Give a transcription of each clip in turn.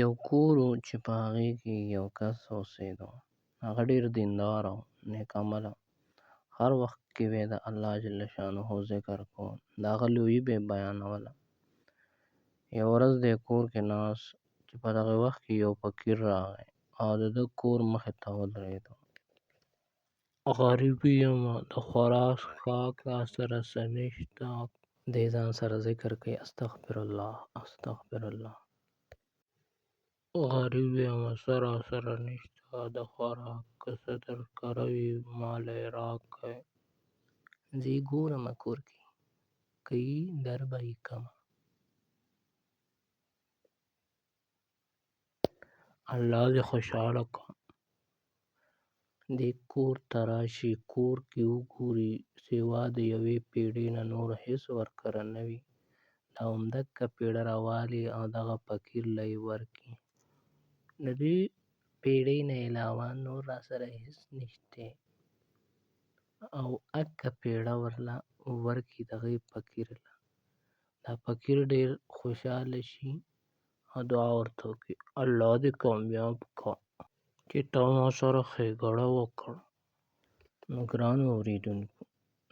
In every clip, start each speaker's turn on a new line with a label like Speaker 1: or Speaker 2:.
Speaker 1: You cover و چې په هغې کې یو کس اوسېدو. هغه ډېر دیندار او نیک عمله. هر وخت کې به یې د الله جل شانه ذکر کو، د هغه لویي به یې بیانوله. یوه ورځ دی کور کې ناست چې په دغه وخت کې یو فقیر راغی او د ده کور مخې ته ودرېدو. غریب یمه د خوراک څښاک راسره څه نشته. دی ځان سره ذکر کوي استغفرالله استغفرالله. غریب یمه څه راسره نشته، د خوراک که څه درکره وي ماله یې راکئ. زه یې ګورمه کور کې که یي در به یې کمه. الله دې خوشحاله کړه. دې کور ته راشي، کور کې وګوري، سوا د یوې پیړۍ نه نور هېڅ ورکره نه وي. دا همدغه پیړه راوالي او دغه فقیر له یې ورکړي. د دې پیړۍ نه علاوه نور راسره هېڅ نشتی او هغه پیړه ورله ورکړي دغه فقیر له. دا فقیر ډېر خوشحاله شي او دعا ورته وکړي الله دې کامیاب کړه چې تا ما سره ښېګړه وکړه. نو ګرانو اورېدونکو،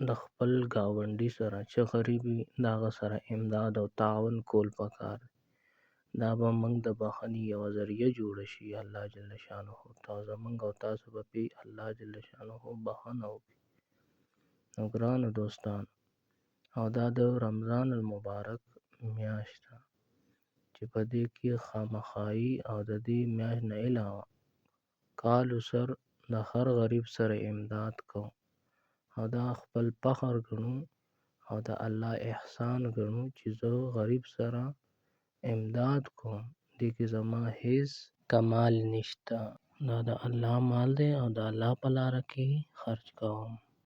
Speaker 1: د خپل ګاونډي سره چې غریب وي د هغه سره امداد او تعاون کول پکار دی. دا به موږ د بښنې یوه ذریعه جوړه شي الله جل شانه ته، زموږ او تاسو به پرې الله جل شانه بښنه وکړي. نو ګرانو دوستانو، او دا د رمضان المبارک میاشت ده چې په دې کې خامخایي او د دې میاشت نه علاوه کالو سر د هر غریب سره امداد کوو او دا خپل فخر ګڼو او د الله احسان ګڼو چې زه غریب سره امداد کوم. دې کې زما هېڅ کمال نشته، دا د الله مال دی او د الله په لاره کې خرج کوم.